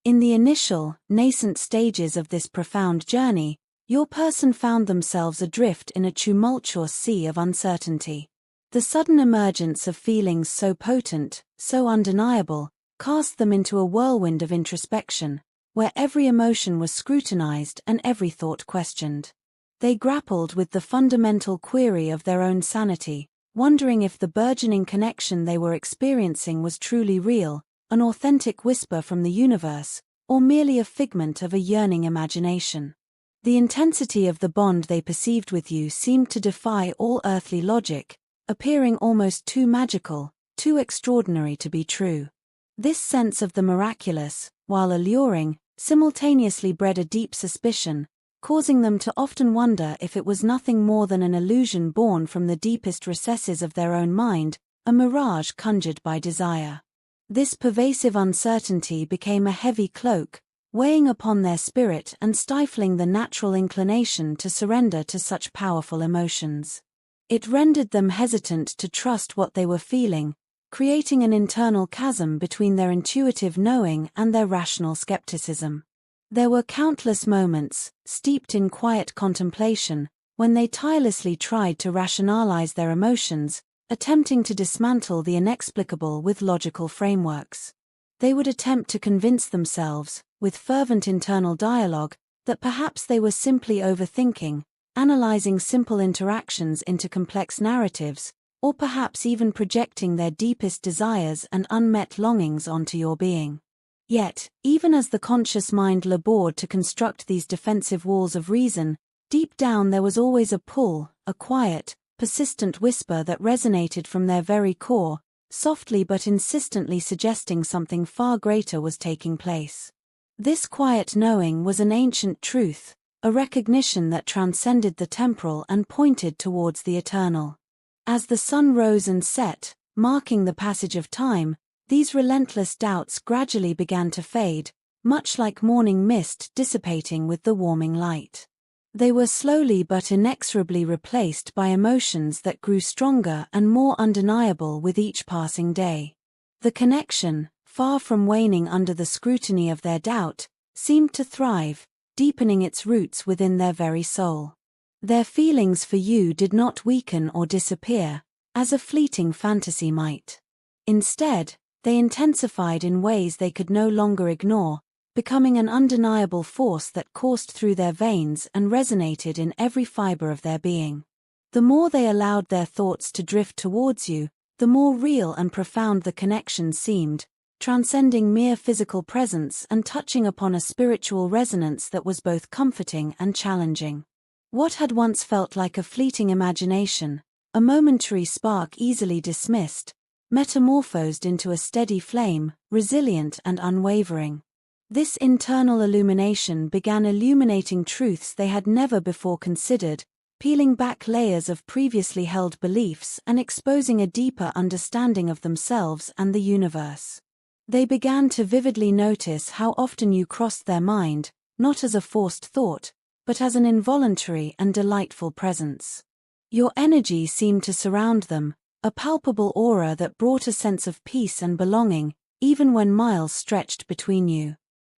In the initial, nascent stages of this profound journey, your person found themselves adrift in a tumultuous sea of uncertainty. The sudden emergence of feelings so potent, so undeniable, cast them into a whirlwind of introspection, where every emotion was scrutinized and every thought questioned. They grappled with the fundamental query of their own sanity, wondering if the burgeoning connection they were experiencing was truly real, an authentic whisper from the universe, or merely a figment of a yearning imagination. The intensity of the bond they perceived with you seemed to defy all earthly logic, appearing almost too magical, too extraordinary to be true. This sense of the miraculous, while alluring, simultaneously bred a deep suspicion, causing them to often wonder if it was nothing more than an illusion born from the deepest recesses of their own mind, a mirage conjured by desire. This pervasive uncertainty became a heavy cloak, weighing upon their spirit and stifling the natural inclination to surrender to such powerful emotions. It rendered them hesitant to trust what they were feeling, creating an internal chasm between their intuitive knowing and their rational skepticism. There were countless moments, steeped in quiet contemplation, when they tirelessly tried to rationalize their emotions, attempting to dismantle the inexplicable with logical frameworks. They would attempt to convince themselves, with fervent internal dialogue, that perhaps they were simply overthinking, analyzing simple interactions into complex narratives, or perhaps even projecting their deepest desires and unmet longings onto your being. Yet, even as the conscious mind labored to construct these defensive walls of reason, deep down there was always a pull, a quiet, persistent whisper that resonated from their very core, softly but insistently suggesting something far greater was taking place. This quiet knowing was an ancient truth, a recognition that transcended the temporal and pointed towards the eternal. As the sun rose and set, marking the passage of time, these relentless doubts gradually began to fade, much like morning mist dissipating with the warming light. They were slowly but inexorably replaced by emotions that grew stronger and more undeniable with each passing day. The connection, far from waning under the scrutiny of their doubt, seemed to thrive, deepening its roots within their very soul. Their feelings for you did not weaken or disappear, as a fleeting fantasy might. Instead, they intensified in ways they could no longer ignore, becoming an undeniable force that coursed through their veins and resonated in every fiber of their being. The more they allowed their thoughts to drift towards you, the more real and profound the connection seemed, transcending mere physical presence and touching upon a spiritual resonance that was both comforting and challenging. What had once felt like a fleeting imagination, a momentary spark easily dismissed, metamorphosed into a steady flame, resilient and unwavering. This internal illumination began illuminating truths they had never before considered, peeling back layers of previously held beliefs and exposing a deeper understanding of themselves and the universe. They began to vividly notice how often you crossed their mind, not as a forced thought, but as an involuntary and delightful presence. Your energy seemed to surround them, a palpable aura that brought a sense of peace and belonging, even when miles stretched between you.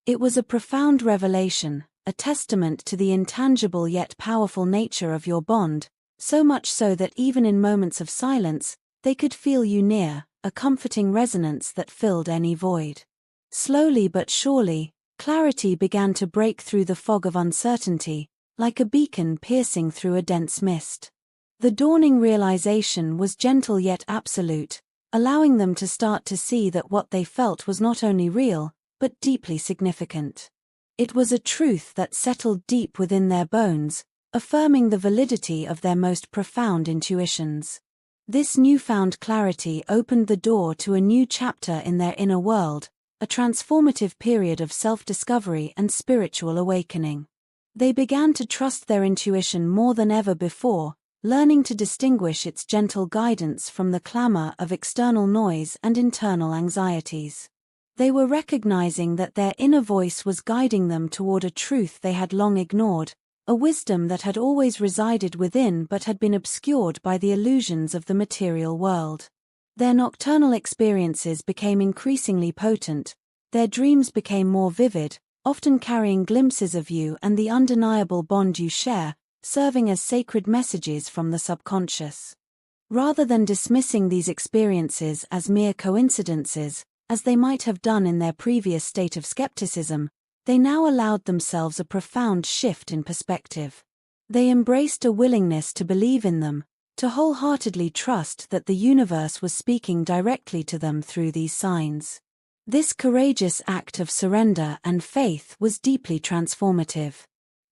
It was a profound revelation, a testament to the intangible yet powerful nature of your bond, so much so that even in moments of silence, they could feel you near, a comforting resonance that filled any void. Slowly but surely, clarity began to break through the fog of uncertainty, like a beacon piercing through a dense mist. The dawning realization was gentle yet absolute, allowing them to start to see that what they felt was not only real, but deeply significant. It was a truth that settled deep within their bones, affirming the validity of their most profound intuitions. This newfound clarity opened the door to a new chapter in their inner world, a transformative period of self-discovery and spiritual awakening. They began to trust their intuition more than ever before, learning to distinguish its gentle guidance from the clamor of external noise and internal anxieties. They were recognizing that their inner voice was guiding them toward a truth they had long ignored, a wisdom that had always resided within but had been obscured by the illusions of the material world. Their nocturnal experiences became increasingly potent, Their dreams became more vivid, often carrying glimpses of you and the undeniable bond you share, serving as sacred messages from the subconscious. Rather than dismissing these experiences as mere coincidences, as they might have done in their previous state of skepticism, they now allowed themselves a profound shift in perspective. They embraced a willingness to believe in them, to wholeheartedly trust that the universe was speaking directly to them through these signs. This courageous act of surrender and faith was deeply transformative.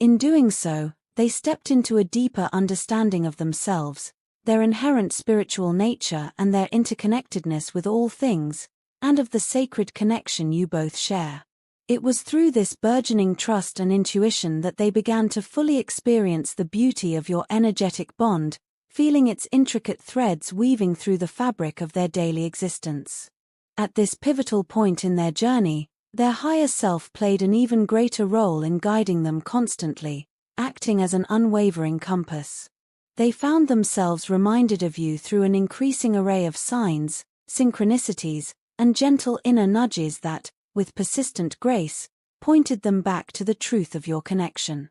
In doing so, they stepped into a deeper understanding of themselves, their inherent spiritual nature and their interconnectedness with all things, and of the sacred connection you both share. It was through this burgeoning trust and intuition that they began to fully experience the beauty of your energetic bond, feeling its intricate threads weaving through the fabric of their daily existence. At this pivotal point in their journey, their higher self played an even greater role in guiding them constantly, acting as an unwavering compass. They found themselves reminded of you through an increasing array of signs, synchronicities, and gentle inner nudges that, with persistent grace, pointed them back to the truth of your connection.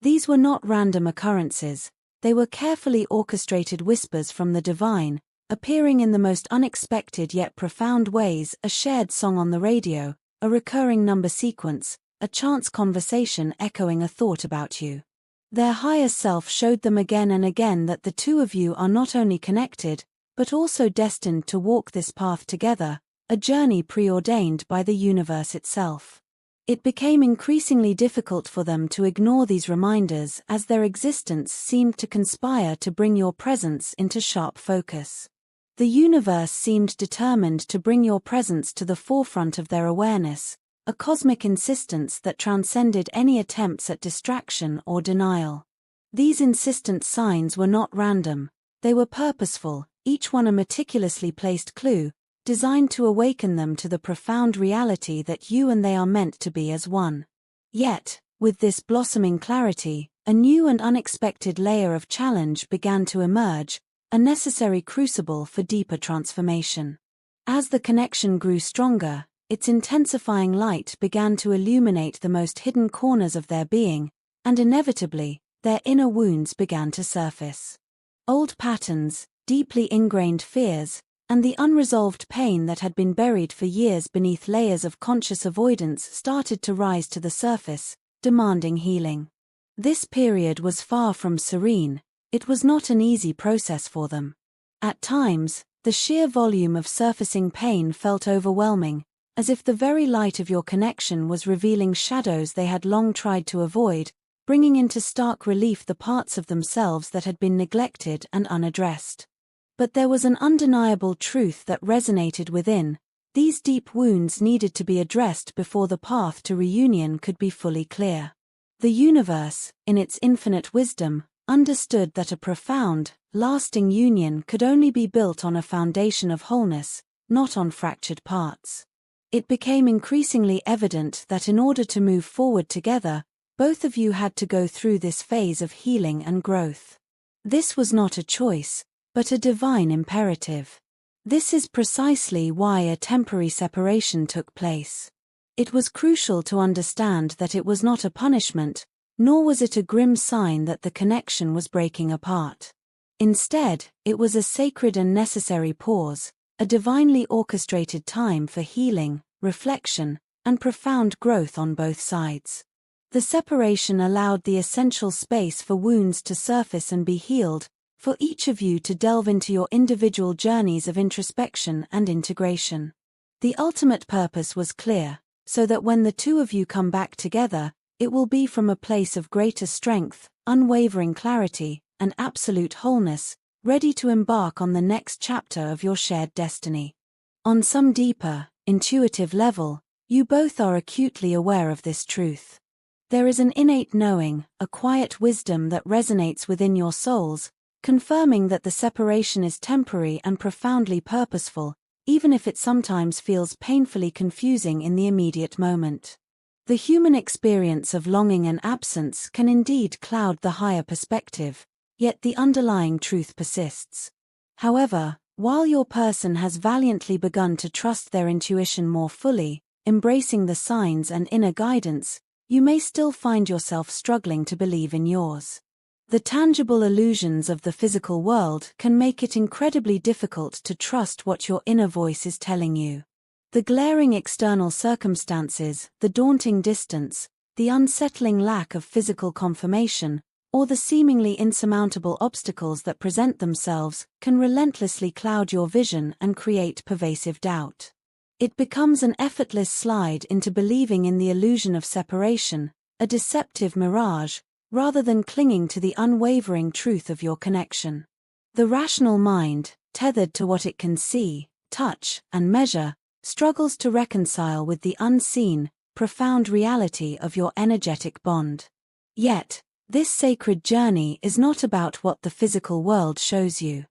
These were not random occurrences, they were carefully orchestrated whispers from the divine, appearing in the most unexpected yet profound ways: a shared song on the radio, a recurring number sequence, a chance conversation echoing a thought about you. Their higher self showed them again and again that the two of you are not only connected, but also destined to walk this path together, a journey preordained by the universe itself. It became increasingly difficult for them to ignore these reminders as their existence seemed to conspire to bring your presence into sharp focus. The universe seemed determined to bring your presence to the forefront of their awareness, a cosmic insistence that transcended any attempts at distraction or denial. These insistent signs were not random, they were purposeful, each one a meticulously placed clue, designed to awaken them to the profound reality that you and they are meant to be as one. Yet, with this blossoming clarity, a new and unexpected layer of challenge began to emerge, a necessary crucible for deeper transformation. As the connection grew stronger, its intensifying light began to illuminate the most hidden corners of their being, and inevitably, their inner wounds began to surface. Old patterns, deeply ingrained fears, and the unresolved pain that had been buried for years beneath layers of conscious avoidance started to rise to the surface, demanding healing. This period was far from serene. It was not an easy process for them. At times, the sheer volume of surfacing pain felt overwhelming, as if the very light of your connection was revealing shadows they had long tried to avoid, bringing into stark relief the parts of themselves that had been neglected and unaddressed. But there was an undeniable truth that resonated within: these deep wounds needed to be addressed before the path to reunion could be fully clear. The universe, in its infinite wisdom, understood that a profound, lasting union could only be built on a foundation of wholeness, not on fractured parts. It became increasingly evident that in order to move forward together, both of you had to go through this phase of healing and growth. This was not a choice, but a divine imperative. This is precisely why a temporary separation took place. It was crucial to understand that it was not a punishment, nor was it a grim sign that the connection was breaking apart. Instead, it was a sacred and necessary pause, a divinely orchestrated time for healing, reflection, and profound growth on both sides. The separation allowed the essential space for wounds to surface and be healed, for each of you to delve into your individual journeys of introspection and integration. The ultimate purpose was clear, so that when the two of you come back together, it will be from a place of greater strength, unwavering clarity, and absolute wholeness, ready to embark on the next chapter of your shared destiny. On some deeper, intuitive level, you both are acutely aware of this truth. There is an innate knowing, a quiet wisdom that resonates within your souls, confirming that the separation is temporary and profoundly purposeful, even if it sometimes feels painfully confusing in the immediate moment. The human experience of longing and absence can indeed cloud the higher perspective, yet the underlying truth persists. However, while your person has valiantly begun to trust their intuition more fully, embracing the signs and inner guidance, you may still find yourself struggling to believe in yours. The tangible illusions of the physical world can make it incredibly difficult to trust what your inner voice is telling you. The glaring external circumstances, the daunting distance, the unsettling lack of physical confirmation, or the seemingly insurmountable obstacles that present themselves, can relentlessly cloud your vision and create pervasive doubt. It becomes an effortless slide into believing in the illusion of separation, a deceptive mirage, rather than clinging to the unwavering truth of your connection. The rational mind, tethered to what it can see, touch, and measure, struggles to reconcile with the unseen, profound reality of your energetic bond. Yet, this sacred journey is not about what the physical world shows you.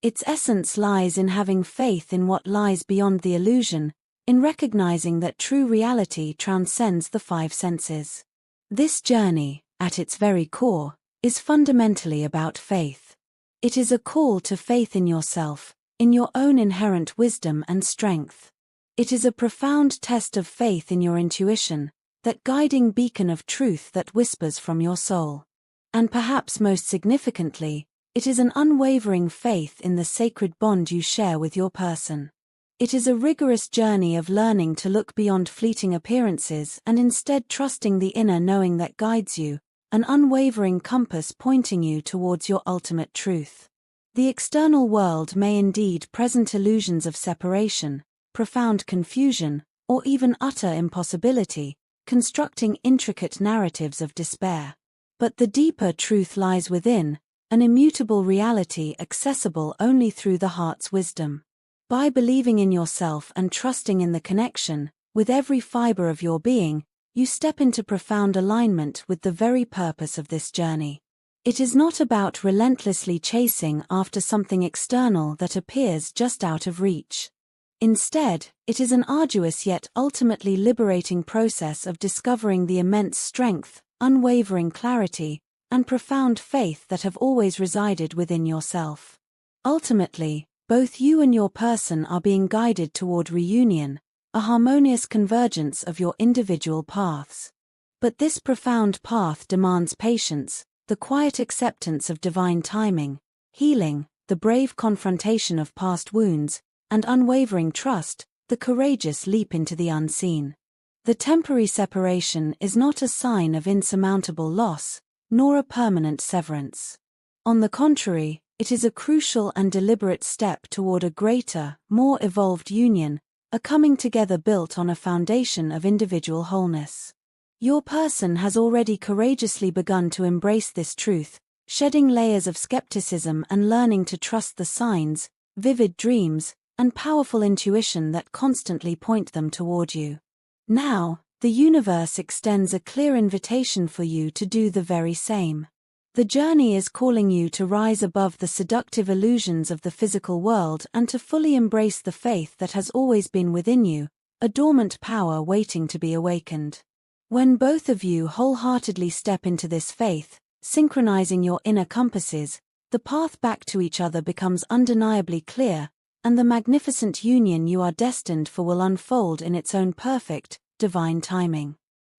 Its essence lies in having faith in what lies beyond the illusion, in recognizing that true reality transcends the five senses. This journey, at its very core, is fundamentally about faith. It is a call to faith in yourself, in your own inherent wisdom and strength. It is a profound test of faith in your intuition, that guiding beacon of truth that whispers from your soul. And perhaps most significantly, it is an unwavering faith in the sacred bond you share with your person. It is a rigorous journey of learning to look beyond fleeting appearances and instead trusting the inner knowing that guides you, an unwavering compass pointing you towards your ultimate truth. The external world may indeed present illusions of separation, profound confusion, or even utter impossibility, constructing intricate narratives of despair. But the deeper truth lies within, an immutable reality accessible only through the heart's wisdom. By believing in yourself and trusting in the connection, with every fiber of your being, you step into profound alignment with the very purpose of this journey. It is not about relentlessly chasing after something external that appears just out of reach. Instead, it is an arduous yet ultimately liberating process of discovering the immense strength, unwavering clarity, and profound faith that have always resided within yourself. Ultimately, both you and your person are being guided toward reunion, a harmonious convergence of your individual paths. But this profound path demands patience, the quiet acceptance of divine timing, healing, the brave confrontation of past wounds, and unwavering trust, the courageous leap into the unseen. The temporary separation is not a sign of insurmountable loss, nor a permanent severance. On the contrary, it is a crucial and deliberate step toward a greater, more evolved union, a coming together built on a foundation of individual wholeness. Your person has already courageously begun to embrace this truth, shedding layers of skepticism and learning to trust the signs, vivid dreams, and powerful intuition that constantly point them toward you. Now, the universe extends a clear invitation for you to do the very same. The journey is calling you to rise above the seductive illusions of the physical world and to fully embrace the faith that has always been within you, a dormant power waiting to be awakened. When both of you wholeheartedly step into this faith, synchronizing your inner compasses, the path back to each other becomes undeniably clear, and the magnificent union you are destined for will unfold in its own perfect, divine timing.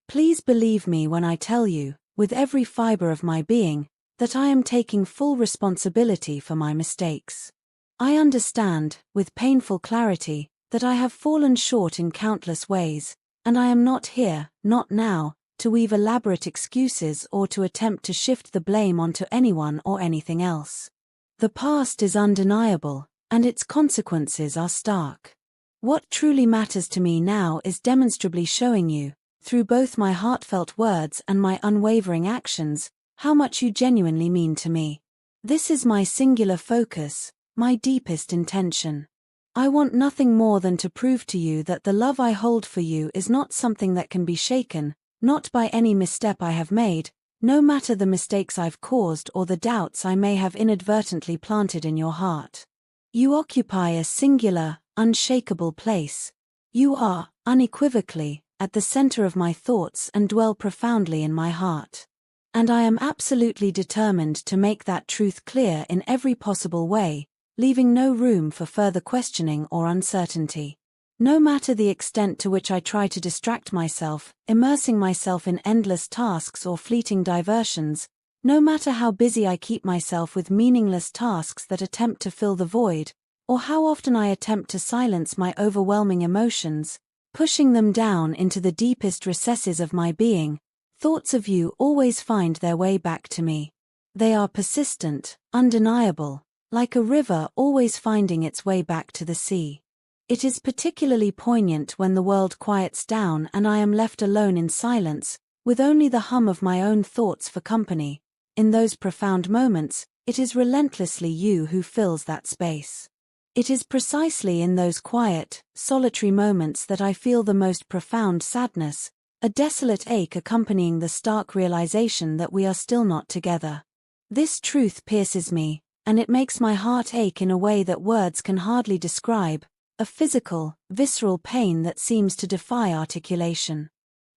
Please believe me when I tell you, with every fiber of my being, that I am taking full responsibility for my mistakes. I understand, with painful clarity, that I have fallen short in countless ways, and I am not here, not now, to weave elaborate excuses or to attempt to shift the blame onto anyone or anything else. The past is undeniable, and its consequences are stark. What truly matters to me now is demonstrably showing you, through both my heartfelt words and my unwavering actions, how much you genuinely mean to me. This is my singular focus, my deepest intention. I want nothing more than to prove to you that the love I hold for you is not something that can be shaken, not by any misstep I have made, no matter the mistakes I've caused or the doubts I may have inadvertently planted in your heart. You occupy a singular, unshakable place. You are, unequivocally, at the center of my thoughts and dwell profoundly in my heart. And I am absolutely determined to make that truth clear in every possible way, leaving no room for further questioning or uncertainty. No matter the extent to which I try to distract myself, immersing myself in endless tasks or fleeting diversions, no matter how busy I keep myself with meaningless tasks that attempt to fill the void, or how often I attempt to silence my overwhelming emotions, pushing them down into the deepest recesses of my being, thoughts of you always find their way back to me. They are persistent, undeniable, like a river always finding its way back to the sea. It is particularly poignant when the world quiets down and I am left alone in silence, with only the hum of my own thoughts for company. In those profound moments, it is relentlessly you who fills that space. It is precisely in those quiet, solitary moments that I feel the most profound sadness, a desolate ache accompanying the stark realization that we are still not together. This truth pierces me, and it makes my heart ache in a way that words can hardly describe, a physical, visceral pain that seems to defy articulation.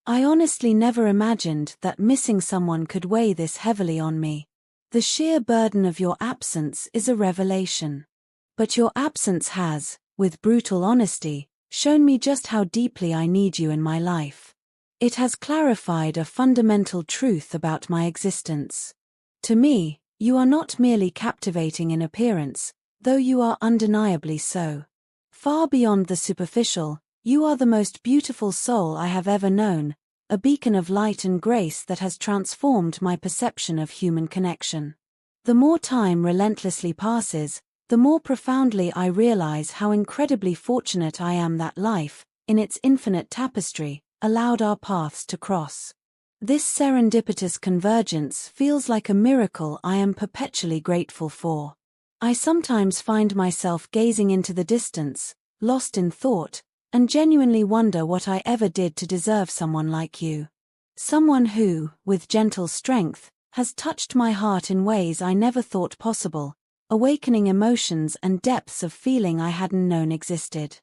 I honestly never imagined that missing someone could weigh this heavily on me. The sheer burden of your absence is a revelation. But your absence has, with brutal honesty, shown me just how deeply I need you in my life. It has clarified a fundamental truth about my existence. To me, you are not merely captivating in appearance, though you are undeniably so. Far beyond the superficial, you are the most beautiful soul I have ever known, a beacon of light and grace that has transformed my perception of human connection. The more time relentlessly passes, the more profoundly I realize how incredibly fortunate I am that life, in its infinite tapestry, allowed our paths to cross. This serendipitous convergence feels like a miracle I am perpetually grateful for. I sometimes find myself gazing into the distance, lost in thought, and genuinely wonder what I ever did to deserve someone like you. Someone who, with gentle strength, has touched my heart in ways I never thought possible, awakening emotions and depths of feeling I hadn't known existed.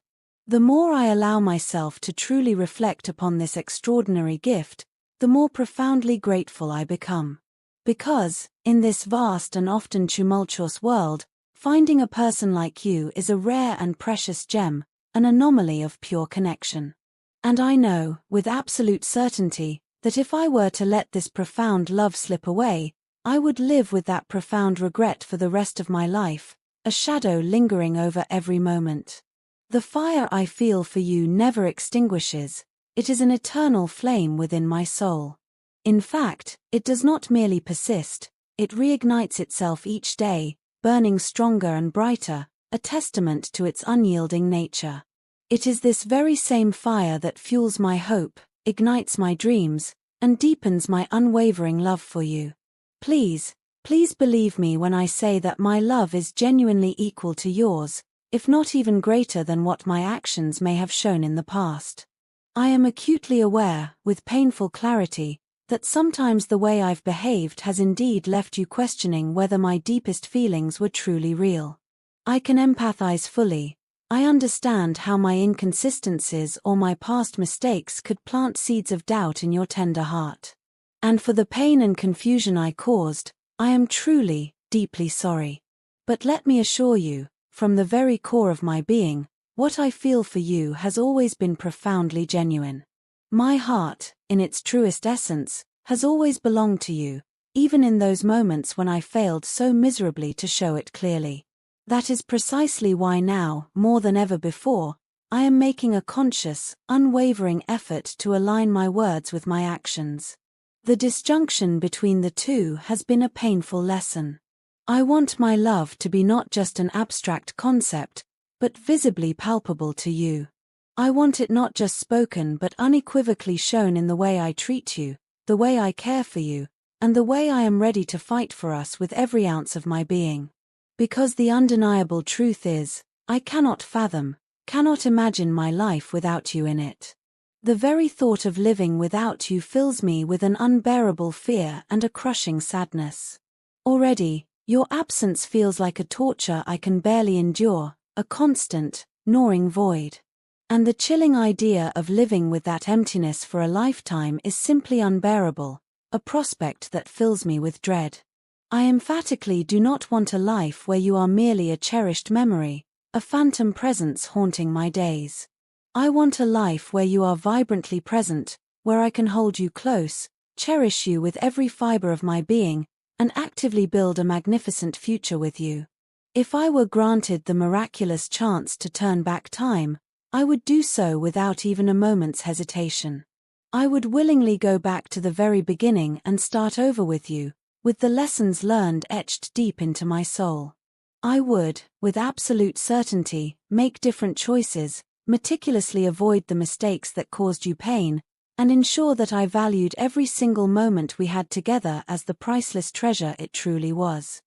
The more I allow myself to truly reflect upon this extraordinary gift, the more profoundly grateful I become. Because, in this vast and often tumultuous world, finding a person like you is a rare and precious gem, an anomaly of pure connection. And I know, with absolute certainty, that if I were to let this profound love slip away, I would live with that profound regret for the rest of my life, a shadow lingering over every moment. The fire I feel for you never extinguishes, it is an eternal flame within my soul. In fact, it does not merely persist, it reignites itself each day, burning stronger and brighter, a testament to its unyielding nature. It is this very same fire that fuels my hope, ignites my dreams, and deepens my unwavering love for you. Please believe me when I say that my love is genuinely equal to yours, if not even greater than what my actions may have shown in the past. I am acutely aware, with painful clarity, that sometimes the way I've behaved has indeed left you questioning whether my deepest feelings were truly real. I can empathize fully. I understand how my inconsistencies or my past mistakes could plant seeds of doubt in your tender heart. And for the pain and confusion I caused, I am truly, deeply sorry. But let me assure you, from the very core of my being, what I feel for you has always been profoundly genuine. My heart, in its truest essence, has always belonged to you, even in those moments when I failed so miserably to show it clearly. That is precisely why now, more than ever before, I am making a conscious, unwavering effort to align my words with my actions. The disjunction between the two has been a painful lesson. I want my love to be not just an abstract concept, but visibly palpable to you. I want it not just spoken but unequivocally shown in the way I treat you, the way I care for you, and the way I am ready to fight for us with every ounce of my being. Because the undeniable truth is, I cannot imagine my life without you in it. The very thought of living without you fills me with an unbearable fear and a crushing sadness. Already, your absence feels like a torture I can barely endure, a constant, gnawing void. And the chilling idea of living with that emptiness for a lifetime is simply unbearable, a prospect that fills me with dread. I emphatically do not want a life where you are merely a cherished memory, a phantom presence haunting my days. I want a life where you are vibrantly present, where I can hold you close, cherish you with every fiber of my being, and actively build a magnificent future with you. If I were granted the miraculous chance to turn back time, I would do so without even a moment's hesitation. I would willingly go back to the very beginning and start over with you, with the lessons learned etched deep into my soul. I would, with absolute certainty, make different choices, meticulously avoid the mistakes that caused you pain, and ensure that I valued every single moment we had together as the priceless treasure it truly was.